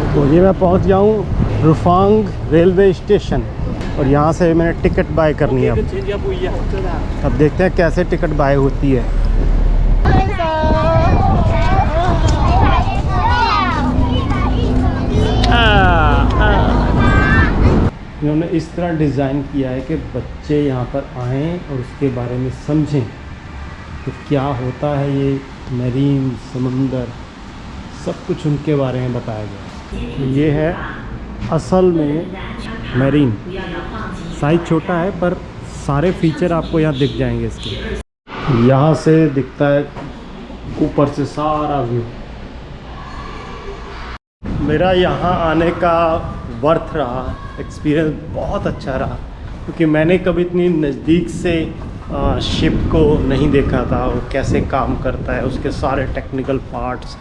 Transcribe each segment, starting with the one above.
तो ये मैं पहुंच गया हूँ रुफांग रेलवे स्टेशन और यहाँ से मैंने टिकट बाय करनी है। अब देखते हैं कैसे टिकट बाय होती है। इन्होंने इस तरह डिज़ाइन किया है कि बच्चे यहाँ पर आएँ और उसके बारे में समझें कि क्या होता है ये मरीन, समंदर, सब कुछ उनके बारे में बताया गया है। ये है असल में मरीन, साइज़ छोटा है पर सारे फीचर आपको यहाँ दिख जाएंगे इसके। यहाँ से दिखता है ऊपर से सारा व्यू। मेरा यहाँ आने का वर्थ रहा, एक्सपीरियंस बहुत अच्छा रहा, क्योंकि मैंने कभी इतनी नज़दीक से शिप को नहीं देखा था, वो कैसे काम करता है, उसके सारे टेक्निकल पार्ट्स।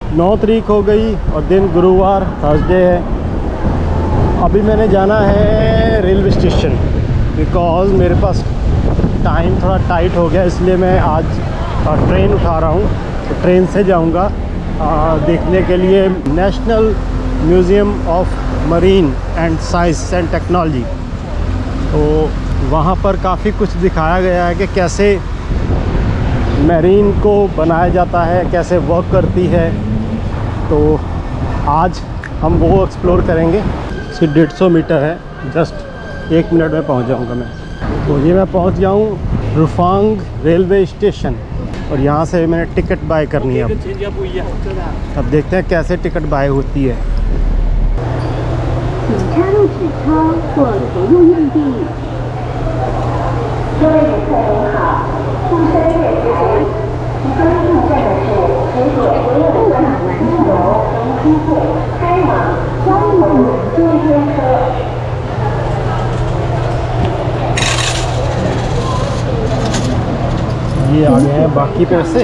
नौ तारीख हो गई और दिन गुरुवार, थर्सडे है। अभी मैंने जाना है रेलवे स्टेशन, बिकॉज़ मेरे पास टाइम थोड़ा टाइट हो गया, इसलिए मैं आज ट्रेन उठा रहा हूँ। तो ट्रेन से जाऊँगा देखने के लिए national museum of marine and science and technology. तो वहाँ पर काफ़ी कुछ दिखाया गया है कि कैसे मरीन को बनाया जाता है, कैसे वर्क करती है। तो आज हम वो एक्सप्लोर करेंगे। सिर्फ 150 मीटर है, जस्ट 1 मिनट में पहुँच जाऊँगा मैं। तो ये मैं पहुँच गया हूँ रुफांग रेलवे स्टेशन और यहाँ से मैंने टिकट बाय करनी है। अब देखते हैं कैसे टिकट बाय होती है। ये आ गए हैं बाकी पैसे,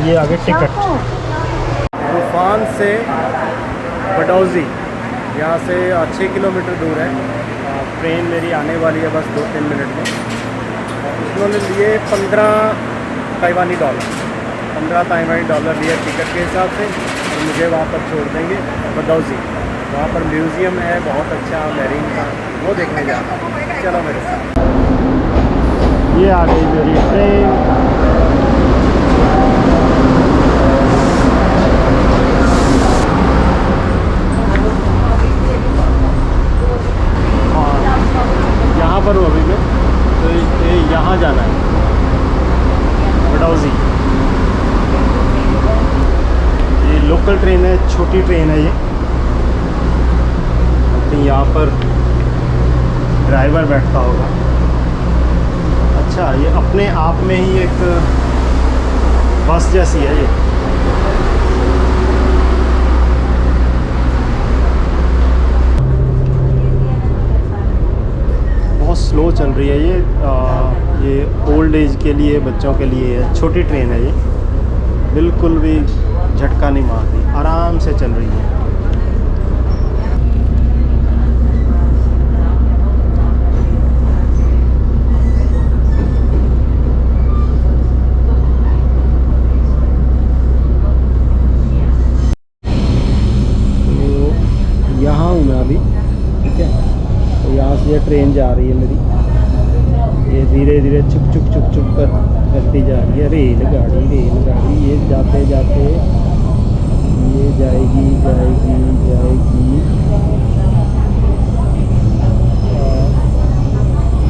ये आगे टिकट। रुफान से बडौजी, यहाँ से 6 किलोमीटर दूर है। ट्रेन मेरी आने वाली है बस 2-3 मिनट में। उन्होंने लिए 15 ताइवानी डॉलर लिए टिकट के हिसाब से, और मुझे वहाँ पर छोड़ देंगे बडौजी। वहाँ पर म्यूज़ियम है बहुत अच्छा मैरीन का, वो देखने जाना। चलो मेरे साथ। ये आ गई मेरी ट्रेन। और यहाँ पर हूँ अभी मैं, तो ये यहाँ जाना है बडौजी। ये लोकल ट्रेन है, छोटी ट्रेन है ये। यहाँ पर ड्राइवर बैठता होगा। अच्छा, ये अपने आप में ही एक बस जैसी है ये। बहुत स्लो चल रही है ये ओल्ड एज के लिए, बच्चों के लिए है। छोटी ट्रेन है ये, बिल्कुल भी झटका नहीं मारती, आराम से चल रही है। ये ट्रेन जा रही है मेरी, ये धीरे धीरे चुक चुक चुक चुक कर करती जा रही है। रेलगाड़ी ये जाते जाते ये जाएगी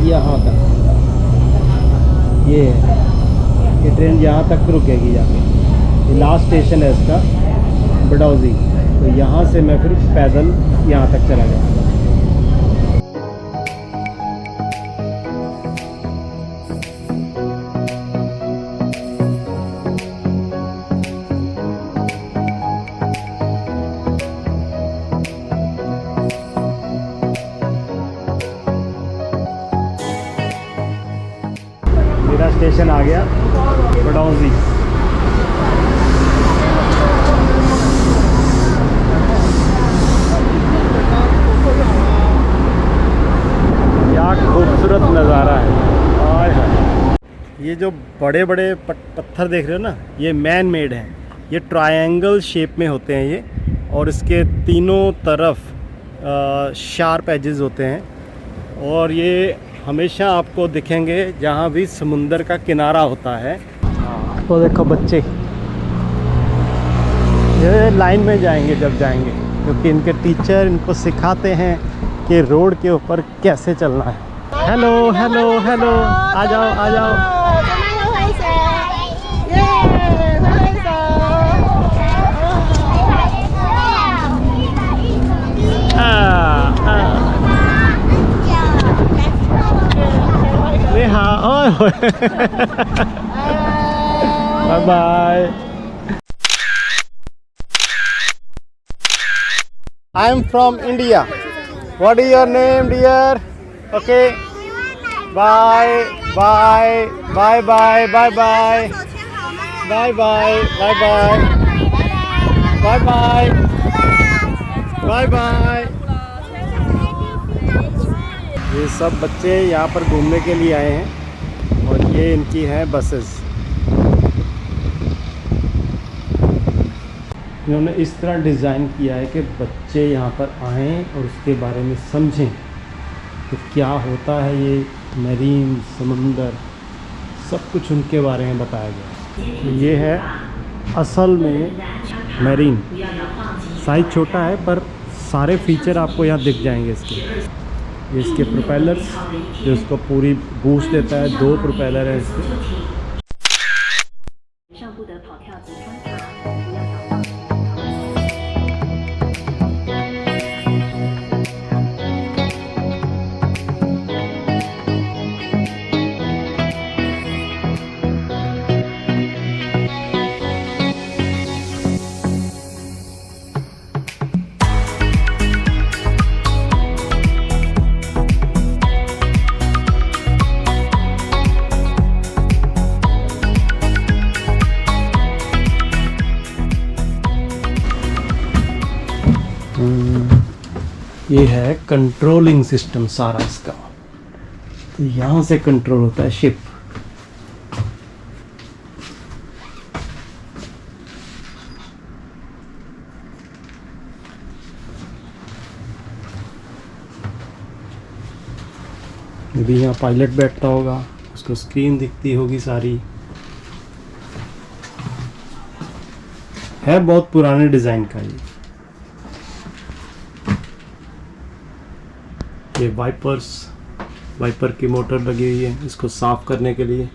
यहाँ तक। ये ट्रेन यहाँ तक रुकेगी जाके। ये लास्ट स्टेशन है इसका बडौजी। तो यहाँ से मैं फिर पैदल यहाँ तक चला जाऊँगा। मेरा स्टेशन आ गया बडौजी। क्या खूबसूरत नज़ारा है। ये जो बड़े बड़े पत्थर देख रहे हो ना, ये मैन मेड हैं। ये ट्रायंगल शेप में होते हैं ये, और इसके तीनों तरफ शार्प एजेस होते हैं, और ये हमेशा आपको दिखेंगे जहाँ भी समुंदर का किनारा होता है। तो देखो बच्चे ये लाइन में जाएंगे जब जाएंगे, क्योंकि इनके टीचर इनको सिखाते हैं कि रोड के ऊपर कैसे चलना है। हेलो हेलो हेलो, आ जाओ आ जाओ। Bye bye. I am from India. What is your name, dear? Okay. Bye bye bye bye bye bye bye bye bye bye bye bye bye bye। ये सब बच्चे यहाँ पर घूमने के लिए आए हैं, और ये इनकी हैं बसेस। इन्होंने इस तरह डिज़ाइन किया है कि बच्चे यहाँ पर आएँ और उसके बारे में समझें कि क्या होता है ये मरीन, समुंदर, सब कुछ उनके बारे में बताया गया। तो ये है असल में मरीन। साइज़ छोटा है पर सारे फीचर आपको यहाँ दिख जाएंगे इसके। ये इसके प्रोपेलर्स जो इसको पूरी बूस्ट देता है, 2 प्रोपेलर है इसके। ये है कंट्रोलिंग सिस्टम सारा इसका। तो यहाँ से कंट्रोल होता है शिप। भी यहाँ पायलट बैठता होगा, उसको स्क्रीन दिखती होगी सारी। है बहुत पुराने डिज़ाइन का ये वाइपर की मोटर लगी हुई है इसको साफ करने के लिए।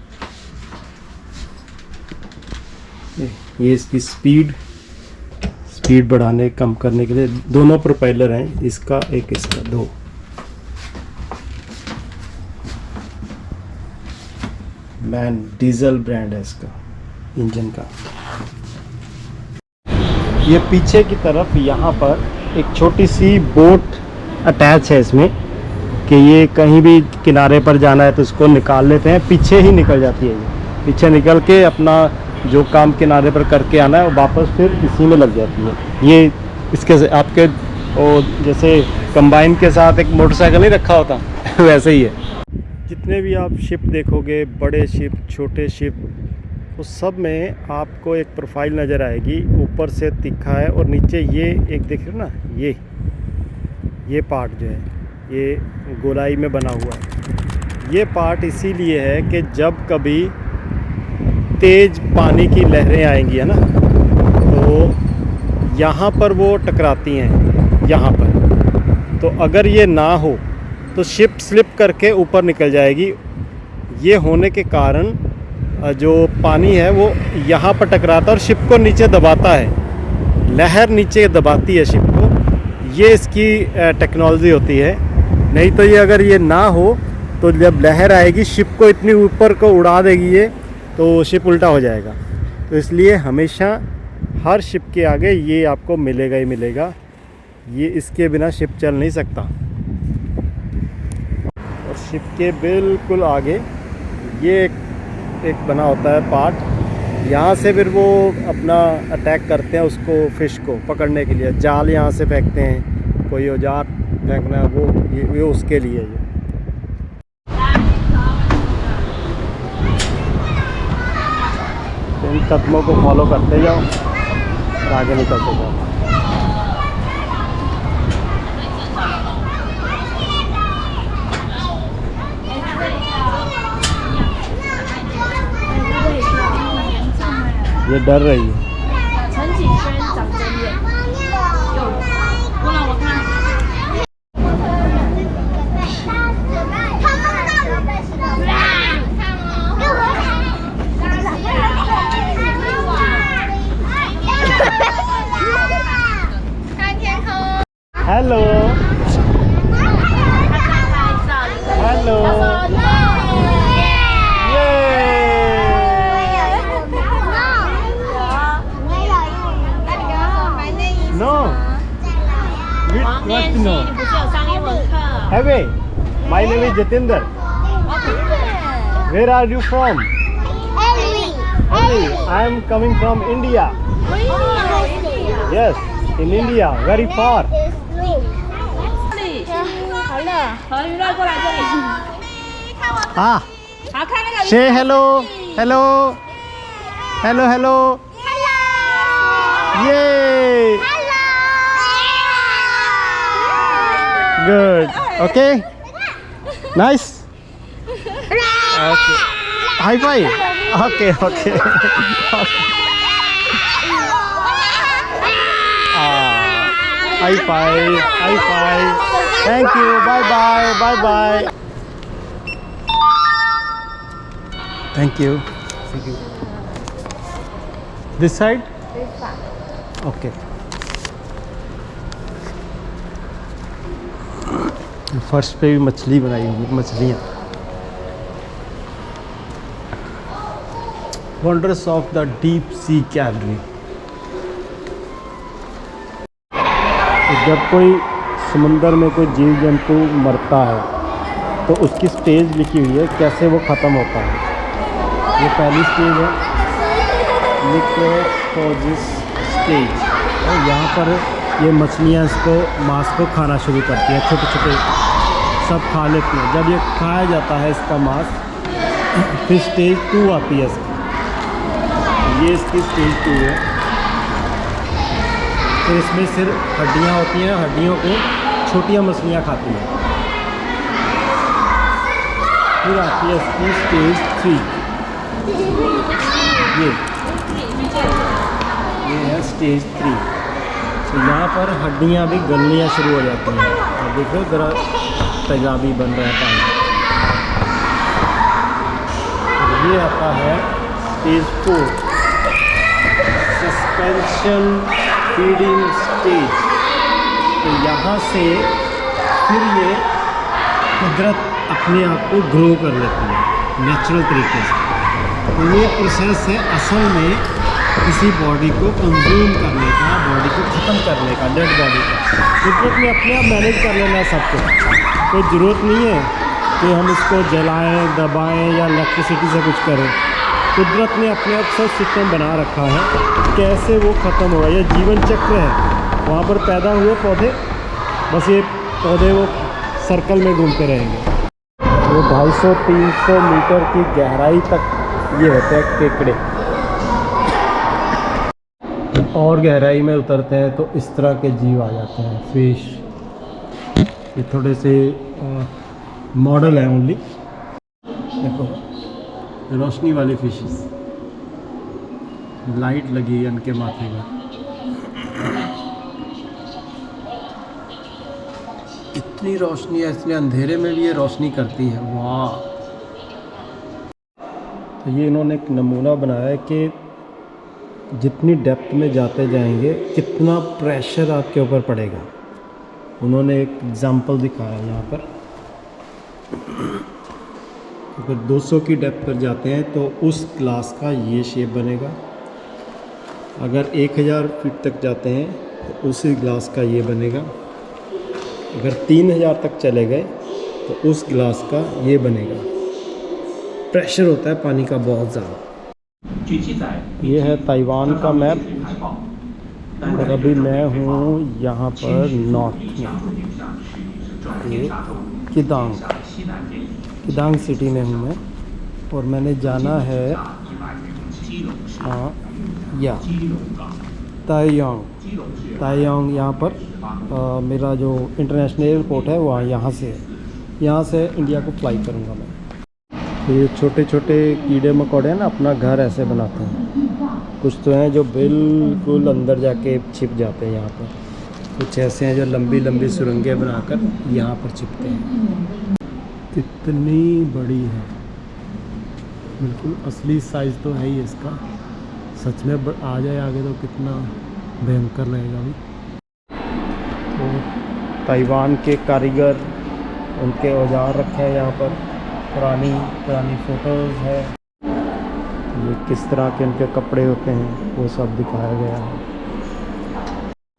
ये इसकी स्पीड बढ़ाने कम करने के लिए दोनों प्रोपेलर हैं, इसका एक इसका, 2। मैन डीजल ब्रांड है इसका इंजन का। ये पीछे की तरफ यहाँ पर एक छोटी सी बोट अटैच है इसमें, कि ये कहीं भी किनारे पर जाना है तो इसको निकाल लेते हैं, पीछे ही निकल जाती है। ये पीछे निकल के अपना जो काम किनारे पर करके आना है वो वापस फिर इसी में लग जाती है। ये इसके आपके जैसे कंबाइन के साथ एक मोटरसाइकिल नहीं रखा होता वैसे ही है। जितने भी आप शिप देखोगे, बड़े शिप, छोटे शिप, उस सब में आपको एक प्रोफाइल नज़र आएगी। ऊपर से तिखा है और नीचे ये एक देख रहे हो ना, ये पार्ट जो है ये गोलाई में बना हुआ है। ये पार्ट इसीलिए है कि जब कभी तेज़ पानी की लहरें आएंगी है ना, तो यहाँ पर वो टकराती हैं यहाँ पर। तो अगर ये ना हो तो शिप स्लिप करके ऊपर निकल जाएगी। ये होने के कारण जो पानी है वो यहाँ पर टकराता है और शिप को नीचे दबाता है, लहर नीचे दबाती है शिप को। ये इसकी टेक्नोलॉजी होती है। नहीं तो ये अगर ये ना हो तो जब लहर आएगी शिप को इतनी ऊपर को उड़ा देगी ये, तो शिप उल्टा हो जाएगा। तो इसलिए हमेशा हर शिप के आगे ये आपको मिलेगा ही मिलेगा। ये इसके बिना शिप चल नहीं सकता। और शिप के बिल्कुल आगे ये एक बना होता है पार्ट। यहाँ से फिर वो अपना अटैक करते हैं उसको, फ़िश को पकड़ने के लिए जाल यहाँ से फेंकते हैं, कोई औजार फेंकना है वो उसके लिए। ये इन कदमों को फॉलो करते जाओ और आगे निकलते जाओ। ये डर रही है। Hello hello No. What no? Have My name is Jatinder. Where are you from? Delhi. I am coming from India. Yes, in India, very far. Ah. Say hello. Hello. Hello. Hello. Yay. Good. Okay. Nice. Okay. High five. Okay. High five. Thank you. Bye. Thank you. This side? Okay. फर्श पे भी मछली बनाई हुई, मछलियाँ। Wonders of the deep sea कैवरी। जब कोई समुंदर में कोई जीव जंतु मरता है तो उसकी स्टेज लिखी हुई है, कैसे वो ख़त्म होता है। ये पहली स्टेज है, निक्रोफोजिस स्टेज। और यहाँ पर ये मछलियाँ इसको मांस को खाना शुरू करती हैं, छोटे सब खा लेते हैं। जब ये खाया जाता है इसका मांस, फिर स्टेज 2 आती है इसकी। ये इसकी स्टेज 2 है। फिर इसमें सिर्फ हड्डियाँ होती हैं, हड्डियों को छोटियाँ मछलियाँ खाती हैं। फिर आती है इसकी स्टेज 3। ये है स्टेज 3। तो यहाँ पर हड्डियाँ भी गलनियाँ शुरू हो जाती हैं। और देखो ज़रा तेजाबी बन रहा है पानी। ये आता है स्टेज 4, सस्पेंशन फीडिंग स्टेज। तो यहाँ से फिर ये कुदरत अपने आप को ग्रो कर लेती है नेचुरल तरीके से। तो ये प्रोसेस है असल में किसी बॉडी को कंज्यूम करने का, बॉडी को ख़त्म करने का, डेड बॉडी का। कुदरत में अपने आप मैनेज कर लेना सब कुछ। कोई ज़रूरत नहीं है कि हम इसको जलाएं, दबाएं या इलेक्ट्रिसिटी से कुछ करें। कुदरत ने अपने आप सब सिस्टम बना रखा है, कैसे वो ख़त्म होगा। ये जीवन चक्र है। वहाँ पर पैदा हुए पौधे, बस ये पौधे वो सर्कल में घूमते रहेंगे। वो 250-300 मीटर की गहराई तक ये होते हैं केकड़े। और गहराई में उतरते हैं तो इस तरह के जीव आ जाते हैं, फिश। ये थोड़े से मॉडल हैं ओनली। देखो रोशनी वाली फिशेस, लाइट लगी है इनके माथे पर। इतनी रोशनी है, इसलिए अंधेरे में भी ये रोशनी करती है। वाह। तो ये इन्होंने एक नमूना बनाया है कि जितनी डेप्थ में जाते जाएंगे कितना प्रेशर आपके ऊपर पड़ेगा। उन्होंने एक एग्ज़ाम्पल दिखाया यहाँ पर। अगर 200 की डेप्थ पर जाते हैं तो उस ग्लास का ये शेप बनेगा। अगर 1000 फीट तक जाते हैं तो उसी ग्लास का ये बनेगा। अगर 3000 तक चले गए तो उस ग्लास का ये बनेगा। प्रेशर होता है पानी का बहुत ज़्यादा। ये है ताइवान का मैप। और अभी मैं हूँ यहाँ पर नॉर्थ में, किदांग सिटी में हूँ मैं। और मैंने जाना है हाँ या तायोंग, तायोंग यहाँ पर मेरा जो इंटरनेशनल एयरपोर्ट है वहाँ यहाँ से है। यहाँ से इंडिया को फ्लाई करूँगा मैं। तो ये छोटे छोटे कीड़े मकोड़े हैं ना, अपना घर ऐसे बनाते हैं। कुछ तो हैं जो बिल्कुल अंदर जाके छिप जाते हैं यहाँ पर, कुछ ऐसे हैं जो लंबी लंबी सुरंगें बनाकर यहाँ पर छिपते हैं। कितनी बड़ी है, बिल्कुल असली साइज़ तो है ही इसका। सच में आ जाए आगे तो कितना भयंकर लगेगा भी। तो ताइवान के कारीगर, उनके औजार रखे हैं यहाँ पर, पुरानी पुरानी फ़ोटोज़ है। ये किस तरह के उनके कपड़े होते हैं वो सब दिखाया गया है।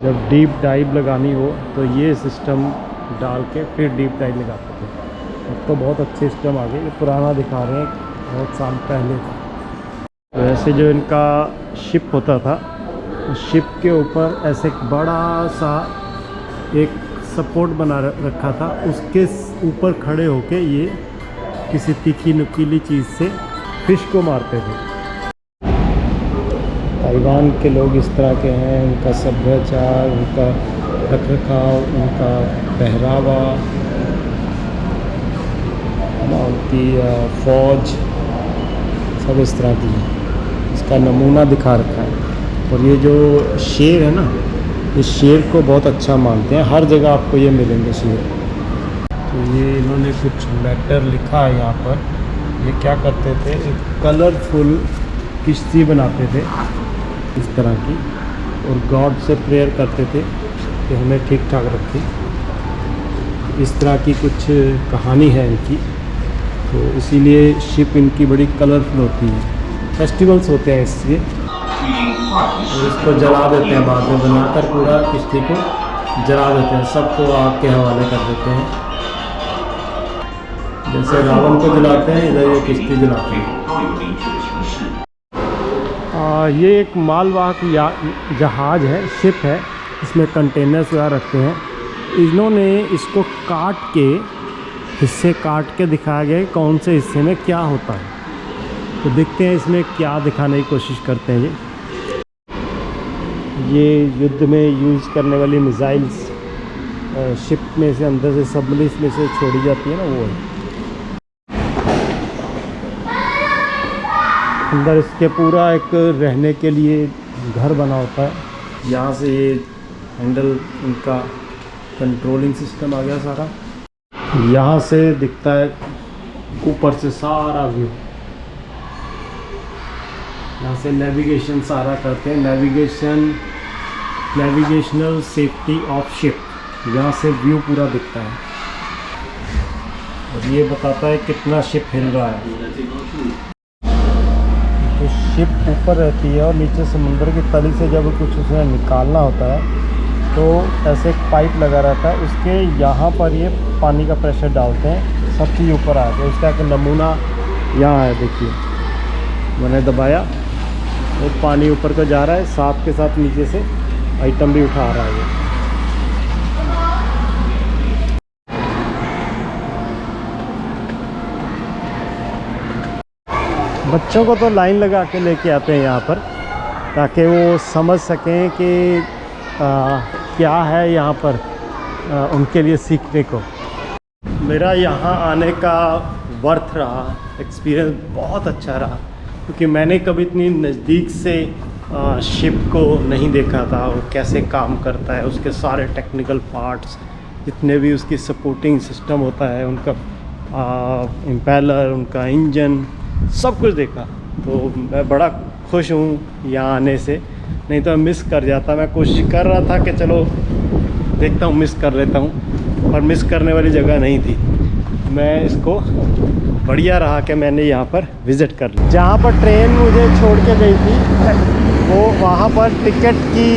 जब डीप डाइव लगानी हो तो ये सिस्टम डाल के फिर डीप डाइव लगाते थे। अब तो बहुत अच्छे सिस्टम आ गए, ये पुराना दिखा रहे हैं, बहुत साल पहले था। वैसे जो इनका शिप होता था, उस शिप के ऊपर ऐसे एक बड़ा सा एक सपोर्ट बना रखा था, उसके ऊपर खड़े होके ये किसी तीखी नुकीली चीज़ से फिश को मारते थे। ताइवान के लोग इस तरह के हैं, उनका सभ्याचार, उनका रखरखाव, उनका पहरावा, उनकी फ़ौज सब इस तरह की है। इसका नमूना दिखा रखा है। और ये जो शेर है ना, इस शेर को बहुत अच्छा मानते हैं, हर जगह आपको ये मिलेंगे शेर। तो ये इन्होंने कुछ लेटर लिखा है यहाँ पर। ये क्या करते थे, एक कलरफुल किश्ती बनाते थे इस तरह की, और गॉड से प्रेयर करते थे कि हमें ठीक ठाक रखें। इस तरह की कुछ कहानी है इनकी, तो इसीलिए शिप इनकी बड़ी कलरफुल होती है। फेस्टिवल्स होते हैं इससे, और इसको जला देते हैं बाद में, बनाकर पूरा किश्ती को जला देते हैं, सबको आग के हवाले कर देते हैं। जैसे रावण को जलाते हैं, इधर ये किश्ती जलाते हैं। ये एक मालवाहक जहाज़ है, शिप है, इसमें कंटेनर्स वगैरह रखते हैं। इन्होंने इसको काट के, हिस्से काट के दिखाया गया है कौन से हिस्से में क्या होता है। तो देखते हैं इसमें क्या दिखाने की कोशिश करते हैं। ये युद्ध में यूज़ करने वाली मिसाइल्स शिप में से, अंदर से सबमरीन में से छोड़ी जाती है ना, वो है। अंदर इसके पूरा एक रहने के लिए घर बना होता है। यहाँ से ये हैंडल, इनका कंट्रोलिंग सिस्टम आ गया सारा। यहाँ से दिखता है ऊपर से सारा व्यू। यहाँ से नेविगेशन सारा करते हैं, नेविगेशनल सेफ्टी ऑफ शिप। यहाँ से व्यू पूरा दिखता है, और ये बताता है कितना शिप हिल रहा है। तो शिप ऊपर रहती है और नीचे समुद्र की तली से जब कुछ उसमें निकालना होता है तो ऐसे एक पाइप लगा रहता है, उसके यहाँ पर ये पानी का प्रेशर डालते हैं, सब चीज़ ऊपर आ गया। उसका एक नमूना यहाँ है, देखिए मैंने दबाया और पानी ऊपर को जा रहा है, साथ के साथ नीचे से आइटम भी उठा रहा है ये। बच्चों को तो लाइन लगा के लेके आते हैं यहाँ पर, ताकि वो समझ सकें कि क्या है यहाँ पर उनके लिए सीखने को। मेरा यहाँ आने का वर्थ रहा, एक्सपीरियंस बहुत अच्छा रहा, क्योंकि मैंने कभी इतनी नज़दीक से शिप को नहीं देखा था, और कैसे काम करता है, उसके सारे टेक्निकल पार्ट्स, जितने भी उसकी सपोर्टिंग सिस्टम होता है, उनका इम्पेलर, उनका इंजन, सब कुछ देखा। तो मैं बड़ा खुश हूँ यहाँ आने से, नहीं तो मैं मिस कर जाता। मैं कोशिश कर रहा था कि चलो देखता हूँ, मिस कर लेता हूँ, पर मिस करने वाली जगह नहीं थी। मैं इसको बढ़िया रहा कि मैंने यहाँ पर विज़िट कर लिया। जहाँ पर ट्रेन मुझे छोड़ के गई थी, वो वहाँ पर टिकट की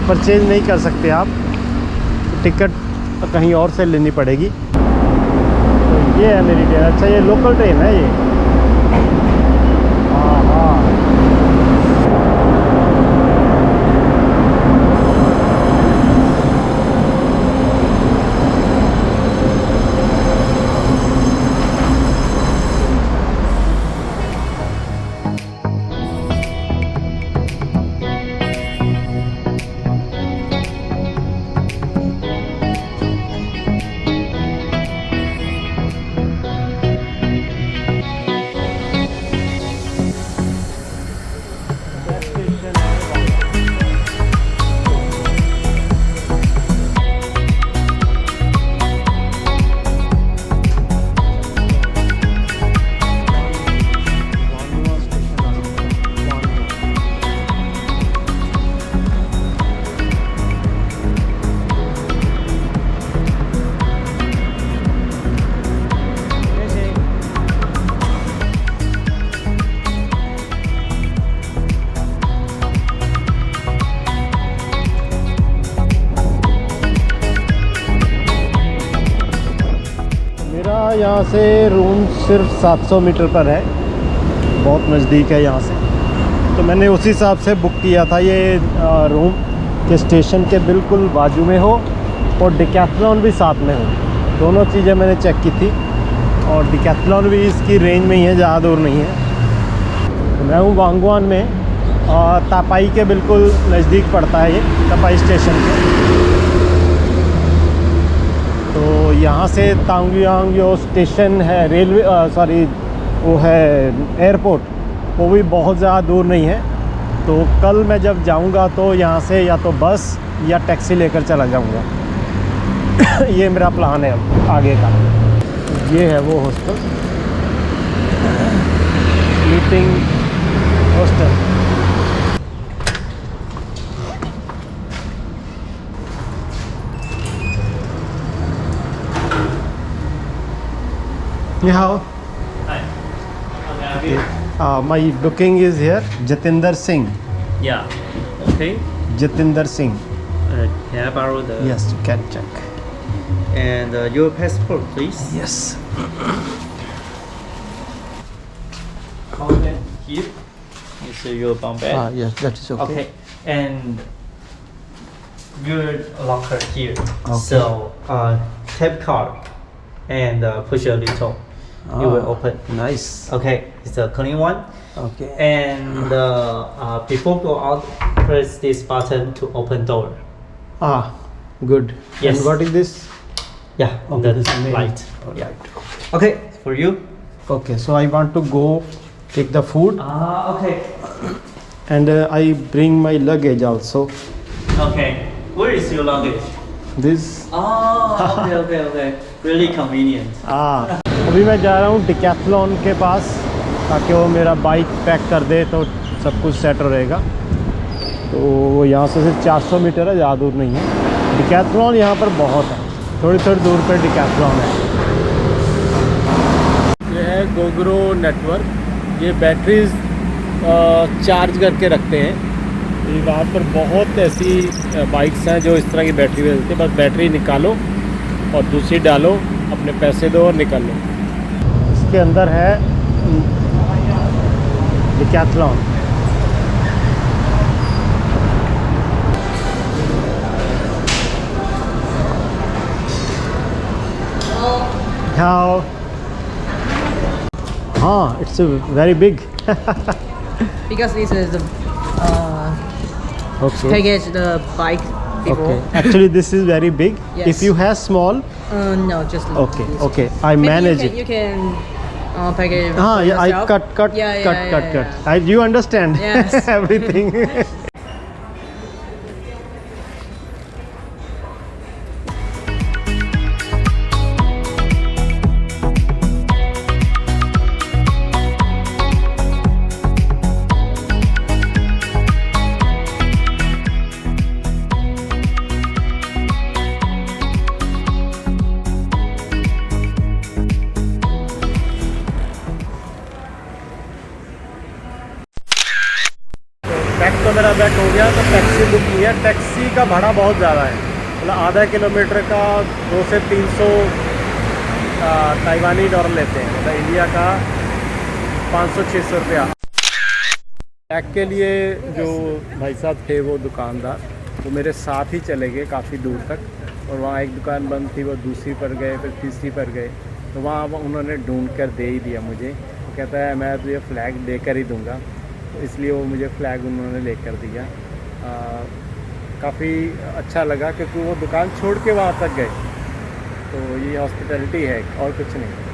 परचेज नहीं कर सकते आप, टिकट कहीं और से लेनी पड़ेगी। तो ये है मेरी ट्रेन। अच्छा, ये लोकल ट्रेन है ये। हाँ हाँ, यहाँ से रूम सिर्फ 700 मीटर पर है, बहुत नज़दीक है यहाँ से। तो मैंने उसी हिसाब से बुक किया था ये रूम के स्टेशन के बिल्कुल बाजू में हो और डिकैथलॉन भी साथ में हो। दोनों चीज़ें मैंने चेक की थी और डिकैथलॉन भी इसकी रेंज में ही है, ज़्यादा दूर नहीं है। तो मैं हूँ वांगवान में और तापाई के बिल्कुल नज़दीक पड़ता है ये, तापाई स्टेशन के। तो यहाँ से तांगयांग जो स्टेशन है रेलवे सॉरी वो है एयरपोर्ट, वो भी बहुत ज़्यादा दूर नहीं है। तो कल मैं जब जाऊंगा तो यहाँ से या तो बस या टैक्सी लेकर चला जाऊंगा। ये मेरा प्लान है अब आगे का। ये है वो hostel, sleeping hostel. How? Hi. Okay. My booking is here. Jatinder Singh. Yeah. Okay. Jatinder Singh. Can I borrow the? Yes, you can check. And your passport, please. Yes. Okay. Here is your bunk bed. Yes, that is okay. Okay. And your locker here. Okay. So tap card and push a little. You will open. Nice. Okay. It's a clean one. Okay. And before go out, press this button to open door. Good. Yes. And what is this? Yeah, on Okay, the this is main. light. All Yeah. right. Okay, for you. Okay, so I want to go take the food Okay. and I bring my luggage also. Okay. Where is your luggage? This. Okay. Really convenient. अभी मैं जा रहा हूँ decathlon के पास ताकि वो मेरा bike pack कर दे तो सब कुछ सेट रहेगा। तो वो यहाँ से सिर्फ 400 मीटर है, ज़्यादा दूर नहीं है। डिकैथलॉन यहाँ पर बहुत है, थोड़ी थोड़ी दूर पर डिकैथलॉन है। ये है गोग्रो नेटवर्क। ये बैटरीज चार्ज करके रखते हैं। ये वहाँ पर बहुत ऐसी बाइक्स हैं जो इस तरह की बैटरी में देते हैं। बस बैटरी निकालो और दूसरी डालो, अपने पैसे दो और निकल लो। इसके अंदर है decathlon. How? It's very big. Because this is the Okay. package the bike before. Okay. Actually, this is very big. Yes. If you have small, No, just okay, this. okay, I Maybe manage you it. can package. Yeah, I yourself. cut. Yeah. You understand Yes. everything. Back तो मेरा back हो गया, तो taxi book किया। Taxi का भाड़ा बहुत ज़्यादा है, मतलब आधा किलोमीटर का 200 से 300 ताइवानी डॉलर लेते हैं, मतलब इंडिया का 500-600 रुपया। बैक के लिए जो भाई साहब थे वो दुकानदार, वो मेरे साथ ही चले गए काफ़ी दूर तक, और वहाँ एक दुकान बंद थी, वो दूसरी पर गए, फिर तीसरी पर गए, तो वहाँ उन्होंने ढूंढ कर दे ही दिया मुझे। वो कहता है मैं तुझे फ्लैग देकर ही दूँगा, तो इसलिए वो मुझे फ़्लैग उन्होंने लेकर दिया। काफ़ी अच्छा लगा क्योंकि वो दुकान छोड़ के वहाँ तक गए। तो ये हॉस्पिटैलिटी है और कुछ नहीं।